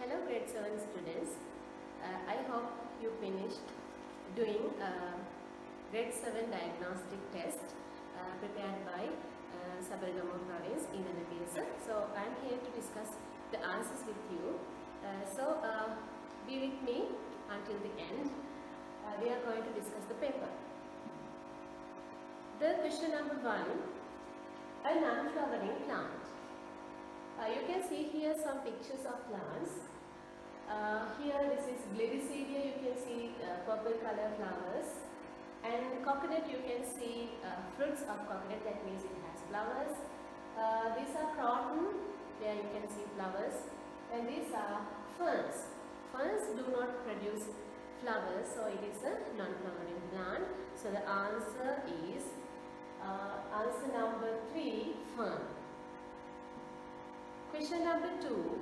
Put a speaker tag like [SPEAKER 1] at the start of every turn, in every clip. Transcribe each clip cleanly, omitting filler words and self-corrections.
[SPEAKER 1] Hello grade 7 students, I hope you finished doing grade 7 diagnostic test prepared by Sabargama province in NPS. So I am here to discuss the answers with you. Be with me until the end. We are going to discuss the paper. The question number 1, a non-flowering plant. You can see here some pictures of plants. Here this is Gladicedia, you can see purple color flowers, and coconut you can see fruits of coconut, that means it has flowers. These are croton, where you can see flowers, and these are ferns. Ferns do not produce flowers, so it is a non-flowering plant. So the answer is answer number 3, fern. Question number 2.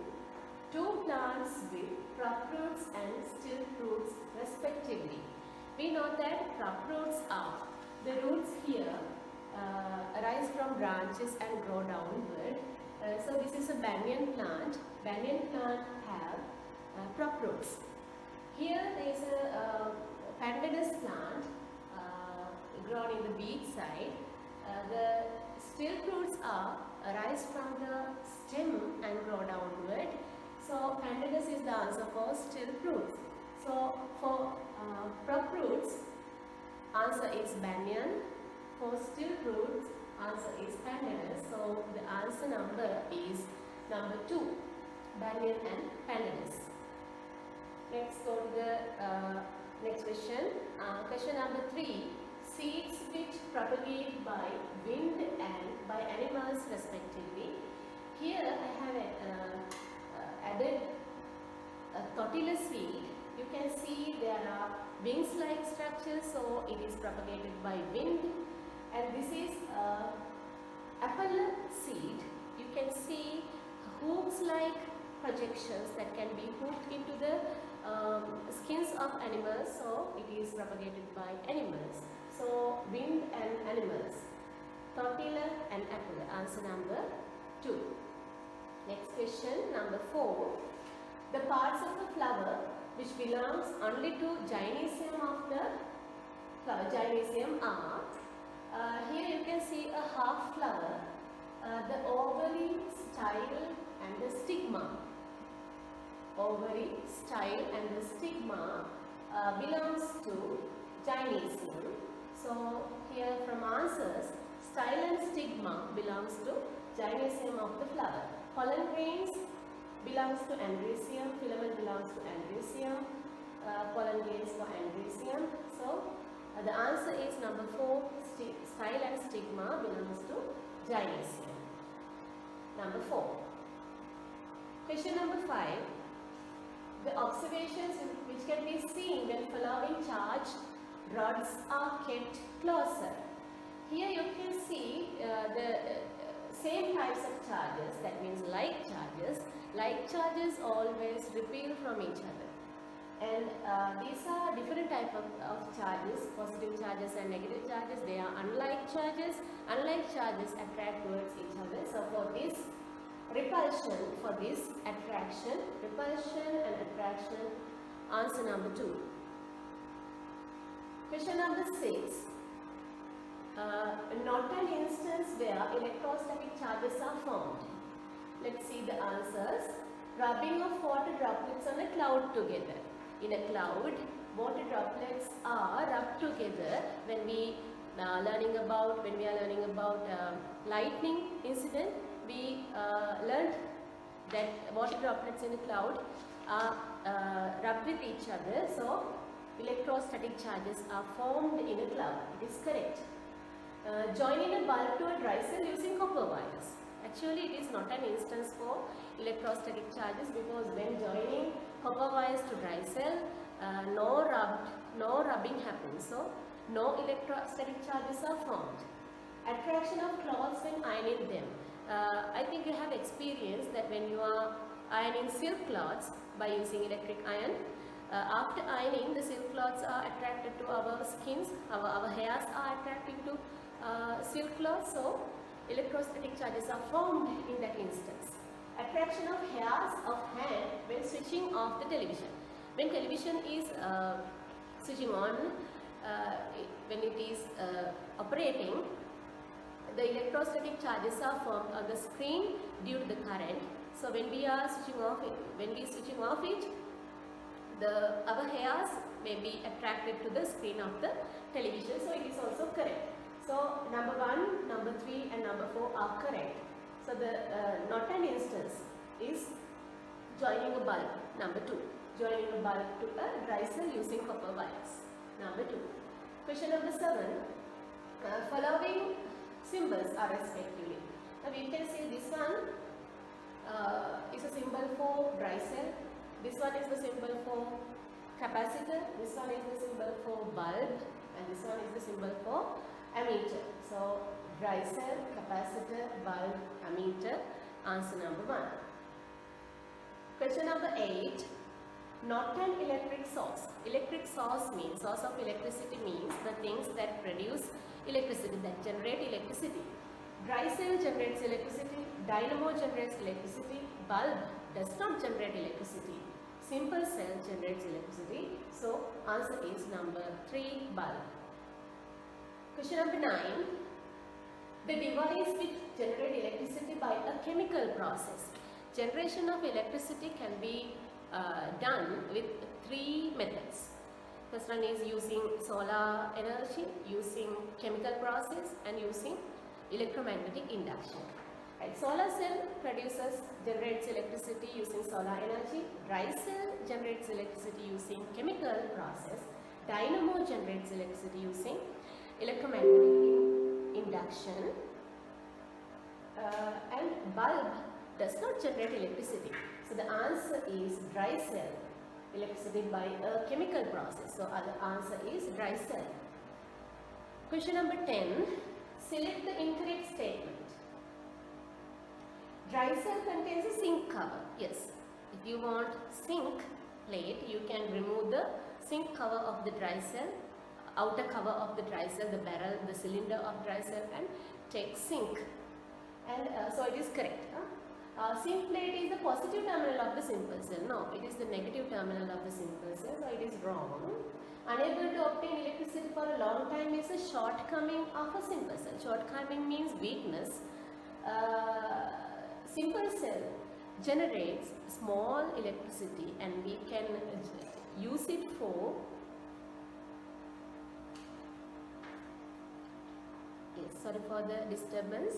[SPEAKER 1] Two plants with prop roots and still roots respectively. We know that prop roots are the roots here arise from branches and grow downward. So this is a banyan plant. Banyan plant have prop roots. Here there is a pandanus plant grown in the beak side. The still roots arise from the stem and grow downward. So pandanus is the answer for still roots. So for prop roots, answer is banyan. For still roots, answer is pandanus. So the answer number is number 2, banyan and pandanus. Let's go to the next question. Question number 3. Seeds which propagate by wind and by animals respectively. Here I have added a tortilla seed. You can see there are wings-like structures, so it is propagated by wind. And this is apple seed. You can see hooks-like projections that can be hooked into the skins of animals, so it is propagated by animals. So wind and animals, tortilla and apple, answer number 2. Next question, number 4. The parts of the flower which belongs only to gynoecium of the flower, gynoecium are, here you can see a half flower, the ovary, style and the stigma. Ovary, style and the stigma belongs to gynoecium. So here from answers, style and stigma belongs to gynoecium of the flower. Pollen grains belongs to androecium, filament belongs to androecium, pollen grains for androecium. So the answer is number 4, style and stigma belongs to gynoecium. Number 4. Question number 5. The observations which can be seen when following charge rods are kept closer. Here you can see the same types of charges, that means like charges. Like charges always repel from each other. And these are different types of charges, positive charges and negative charges. They are unlike charges. Unlike charges attract towards each other. So for this repulsion, for this attraction, repulsion and attraction, answer number 2. Question number 6. Not an instance where electrostatic charges are formed. Let's see the answers. Rubbing of water droplets on a cloud together. In a cloud, water droplets are rubbed together. When we are learning about lightning incident, we learned that water droplets in a cloud are rubbed with each other. So electrostatic charges are formed in a cloud. It is correct. Joining a bulb to a dry cell using copper wires. Actually, it is not an instance for electrostatic charges, because when joining copper wires to dry cell, no rubbing happens. So no electrostatic charges are formed. Attraction of cloths when ironing them. I think you have experienced that when you are ironing silk cloths by using electric iron, after ironing, the silk cloths are attracted to our skins, our hairs are attracted to silk cloths, so electrostatic charges are formed in that instance. Attraction of hairs of hand when switching off the television. When television is switching on, when it is operating, the electrostatic charges are formed on the screen due to the current. So when we are switching off it, our hairs may be attracted to the screen of the television. So it is also correct. So number 1, number 3 and number 4 are correct. So the not an instance is joining a bulb. Number 2, joining a bulb to a dry cell using copper wires. Number 2. Question number 7. Following symbols are respectively. Now we can see this one is a symbol for dry cell. This one is the symbol for capacitor. This one is the symbol for bulb, and this one is the symbol for ammeter. So dry cell, capacitor, bulb, ammeter. Answer number 1. Question number 8. Not an electric source. Electric source means, source of electricity means the things that produce electricity, that generate electricity. Dry cell generates electricity, dynamo generates electricity, bulb does not generate electricity. Simple cell generates electricity. So answer is number 3, bulb. Question number 9. The device which generates electricity by a chemical process. Generation of electricity can be done with 3 methods. First one is using solar energy, using chemical process, and using electromagnetic induction. Right. Solar cell generates electricity using solar energy. Dry cell generates electricity using chemical process. Dynamo generates electricity using electromagnetic induction. And bulb does not generate electricity. So the answer is dry cell, electricity by a chemical process. So the answer is dry cell. Question number 10. Select the incorrect statement. Dry cell contains a zinc cover. Yes, if you want zinc plate, you can remove the zinc cover of the dry cell, outer cover of the dry cell, the barrel, the cylinder of dry cell, and take zinc. And so it is correct. Zinc plate is the positive terminal of the simple cell. No, it is the negative terminal of the simple cell. So it is wrong. Unable to obtain electricity for a long time is a shortcoming of a simple cell. Shortcoming means weakness. Simple cell generates small electricity, and we can use it for sorry for the disturbance.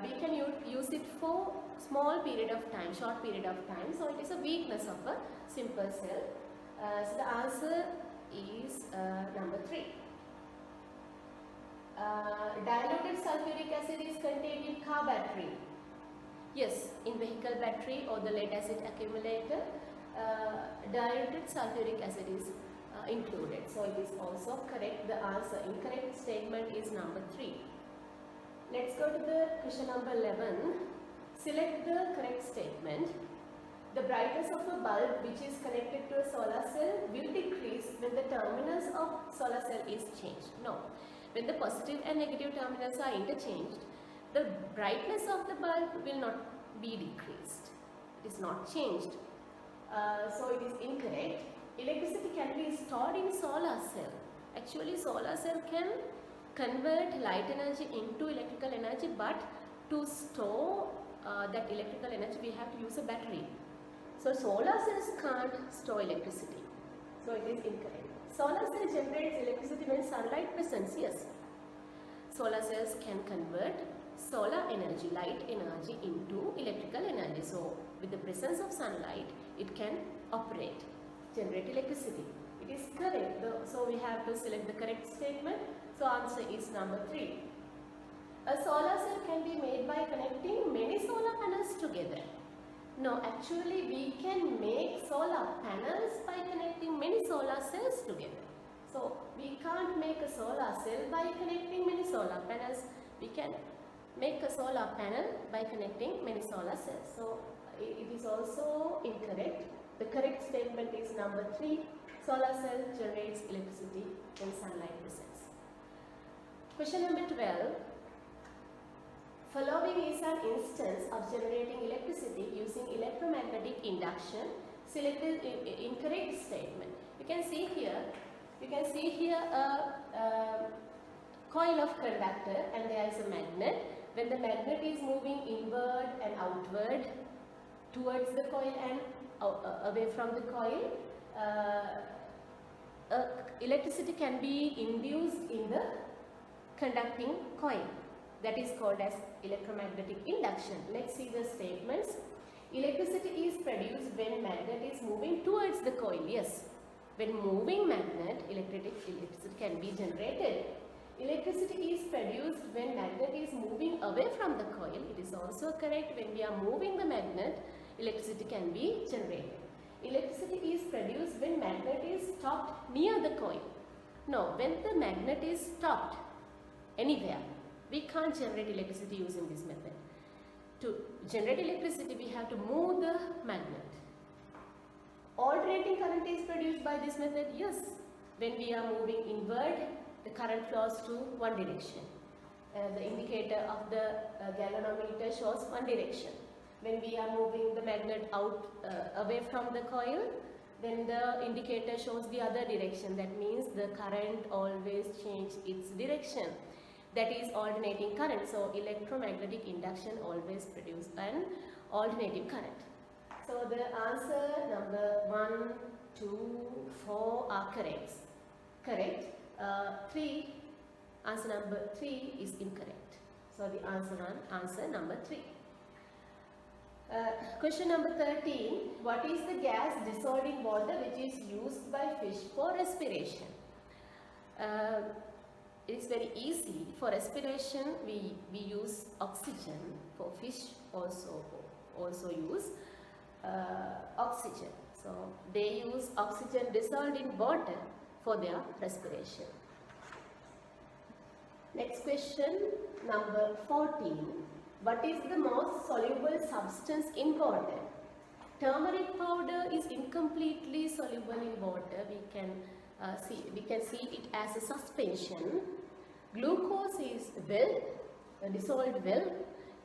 [SPEAKER 1] We can use it for small period of time, short period of time. So it is a weakness of a simple cell. So the answer is number 3. Diluted sulfuric acid is contained in car battery. Yes, in vehicle battery or the lead acid accumulator, diluted sulfuric acid is included. So it is also correct. The answer, incorrect statement is number 3. Let's go to the question number 11. Select the correct statement. The brightness of a bulb which is connected to a solar cell will decrease when the terminals of solar cell is changed. No. When the positive and negative terminals are interchanged, the brightness of the bulb will not be decreased. It is not changed. So it is incorrect. Electricity can be stored in solar cell. Actually, solar cell can convert light energy into electrical energy, but to store that electrical energy we have to use a battery. So solar cells can't store electricity. So it is incorrect. Solar cell generates electricity when sunlight presents. Yes. Solar cells can convert solar energy, light energy, into electrical energy. So with the presence of sunlight, it can operate, generate electricity. It is correct. So we have to select the correct statement. So answer is number 3. A solar cell can be made by connecting many solar panels together. No, actually we can make solar panels by connecting many solar cells together. So we can't make a solar cell by connecting many solar panels. We can make a solar panel by connecting many solar cells. So it is also incorrect. The correct statement is number 3. Solar cell generates electricity when sunlight presents. Question number 12. Following is an instance of generating electricity using electromagnetic induction. Select the incorrect statement. You can see here a coil of conductor and there is a magnet. When the magnet is moving inward and outward towards the coil and away from the coil, electricity can be induced in the conducting coil. That is called as electromagnetic induction. Let's see the statements. Electricity is produced when magnet is moving towards the coil. Yes, when moving magnet, electricity can be generated. Electricity is produced when magnet is moving away from the coil. It is also correct. When we are moving the magnet, electricity can be generated. Electricity is produced when magnet is stopped near the coil. No, when the magnet is stopped anywhere, we can't generate electricity using this method. To generate electricity, we have to move the magnet. Alternating current is produced by this method. Yes, when we are moving inward, the current flows to one direction. The indicator of the galvanometer shows one direction. When we are moving the magnet out away from the coil, then the indicator shows the other direction. That means the current always changes its direction. That is alternating current. So electromagnetic induction always produces an alternating current. So the answer number 1, 2, 4 are correct. Answer number 3 is incorrect. So the answer number 3. Question number 13. What is the gas dissolved in water which is used by fish for respiration? It is very easy. For respiration, we use oxygen. For fish also use oxygen. So they use oxygen dissolved in water for their respiration. Next question, number 14. What is the most soluble substance in water? Turmeric powder is incompletely soluble in water. We can see it as a suspension. Glucose is dissolved well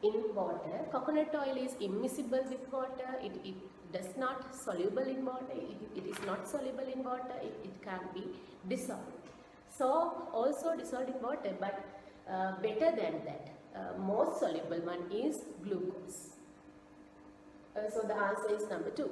[SPEAKER 1] in water. Coconut oil is immiscible with water. It does not soluble in water. It is not soluble in water. It can't be dissolved. Soap also dissolved in water, but better than that. Most soluble one is glucose. So the answer is number 2.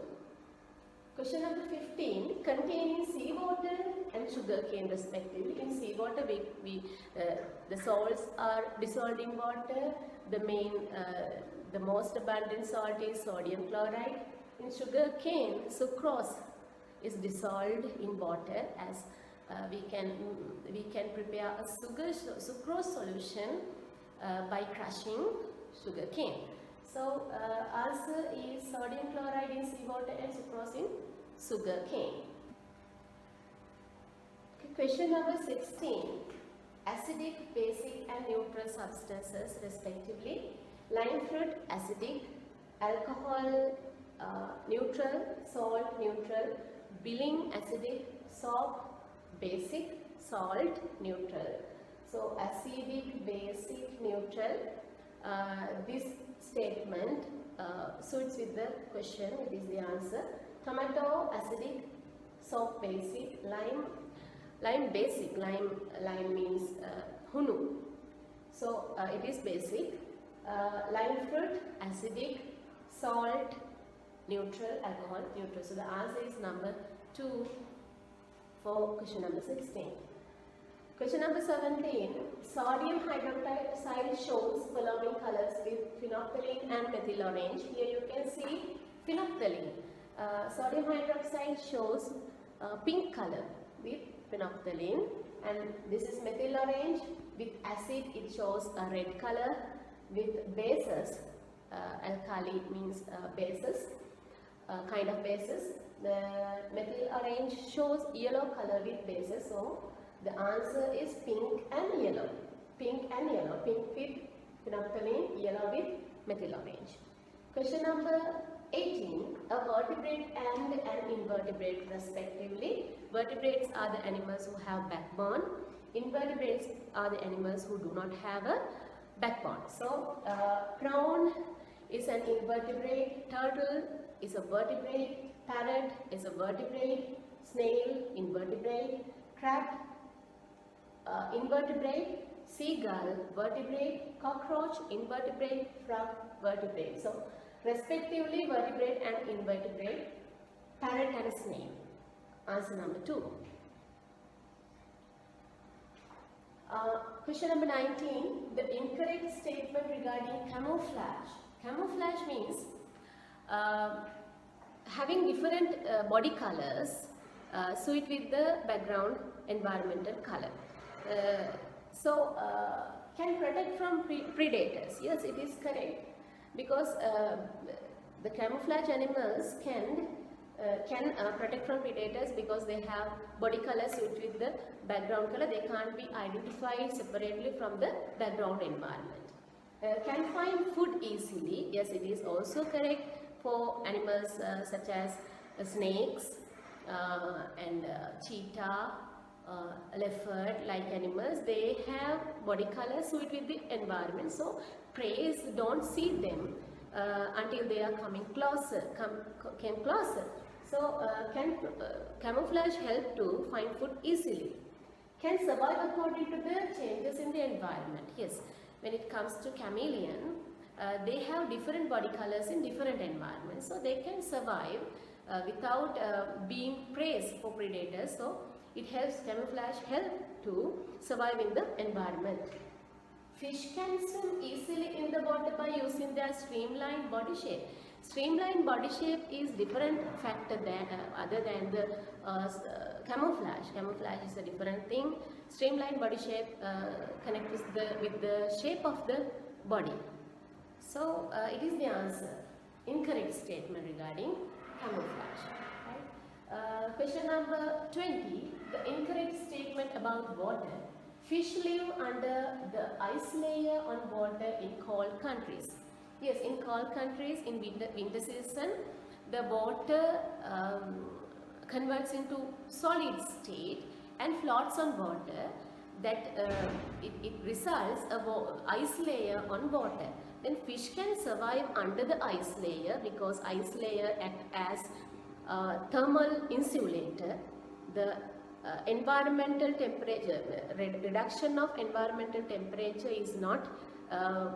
[SPEAKER 1] Question number 15. Containing seawater and sugarcane respectively. In seawater, the salts are dissolved in water. The most abundant salt is sodium chloride. In sugarcane, sucrose is dissolved in water, as we can prepare a sucrose solution by crushing sugarcane. So answer is sodium chloride in seawater and sucrose in sugarcane. Okay, question number 16. Acidic, basic and neutral substances respectively. Lime fruit acidic, alcohol neutral, salt neutral, billing acidic, soap basic, salt neutral. So acidic, basic, neutral. This statement suits with the question. It is the answer. Tomato acidic, soap basic, lime basic. Lime means hunu. So it is basic. Lime fruit acidic, salt neutral, alcohol neutral. So the answer is number 2 for question number 16. Question number 17. Sodium hydroxide shows following colors with phenolphthalein and methyl orange. Here you can see phenolphthalein. Sodium hydroxide shows pink color with phenolphthalein, and this is methyl orange. With acid it shows a red color. With bases, alkali means bases, kind of bases. The methyl orange shows yellow color with bases. So the answer is pink and yellow. Pink and yellow. Pink with phenolphthalein, yellow with methyl orange. Question number 18. A vertebrate and an invertebrate respectively. Vertebrates are the animals who have backbone. Invertebrates are the animals who do not have a backbone. So prawn is an invertebrate, turtle is a vertebrate, parrot is a vertebrate, snail invertebrate, crab invertebrate, seagull vertebrate, cockroach invertebrate, frog vertebrate. So respectively vertebrate and invertebrate, parrot and a snail. Answer number 2. Question number 19, the incorrect statement regarding camouflage. Camouflage means having different body colors suit with the background environmental color. Can protect from predators. Yes, it is correct, because the camouflage animals can protect from predators because they have body color suit with the background color. They can't be identified separately from the background environment. Can find food easily. Yes, it is also correct for animals such as snakes and cheetah, leopard like animals. They have body color suit with the environment, so prey don't see them until they are coming closer, came closer. So can camouflage help to find food easily? Can survive according to the changes in the environment. Yes, when it comes to chameleon, they have different body colors in different environments, so they can survive without being prey for predators. So it helps, camouflage help to survive in the environment. Fish can swim easily in the water by using their streamlined body shape. Streamlined body shape is different factor than other than the camouflage. Camouflage is a different thing. Streamlined body shape connects with the shape of the body. So it is the answer. Incorrect statement regarding camouflage. Right? Question number 20. The incorrect statement about water. Fish live under the ice layer on water in cold countries. Yes, in cold countries, in winter season, the water converts into solid state and floats on water. That it results a ice layer on water. Then fish can survive under the ice layer because ice layer act as thermal insulator. The environmental temperature, reduction of environmental temperature is not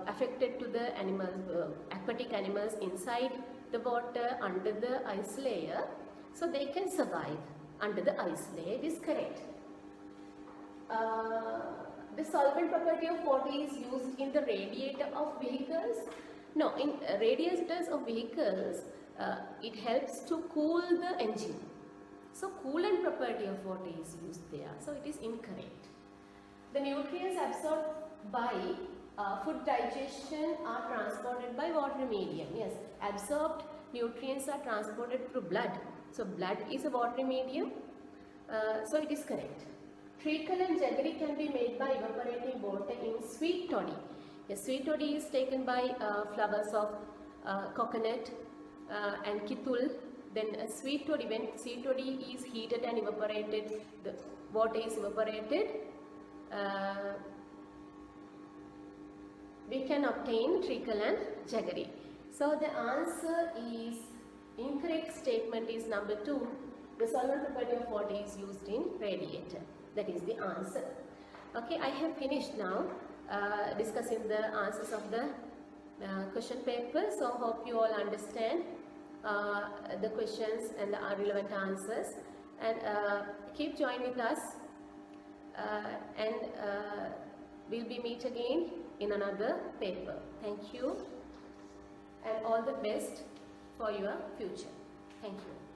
[SPEAKER 1] affected to the animals, aquatic animals inside the water under the ice layer, so they can survive under the ice layer. It is correct. The solvent property of water is used in the radiator of vehicles. No, in radiators of vehicles, it helps to cool the engine. So coolant property of water is used there. So it is incorrect. The nutrients absorbed by food digestion are transported by water medium. Yes, absorbed nutrients are transported through blood. So blood is a water medium. So it is correct. Treacle and jaggery can be made by evaporating water in sweet toddy. Yes, sweet toddy is taken by flowers of coconut and kitul. Then a sweet toddy, when sweet toddy is heated and evaporated, the water is evaporated, we can obtain treacle and jaggery. So the answer is, incorrect statement is number 2. The solvent property of water is used in radiator. That is the answer. Okay, I have finished now discussing the answers of the question paper. So hope you all understand the questions and the relevant answers, and keep joining with us, and we'll be meet again in another paper. Thank you and all the best for your future. Thank you.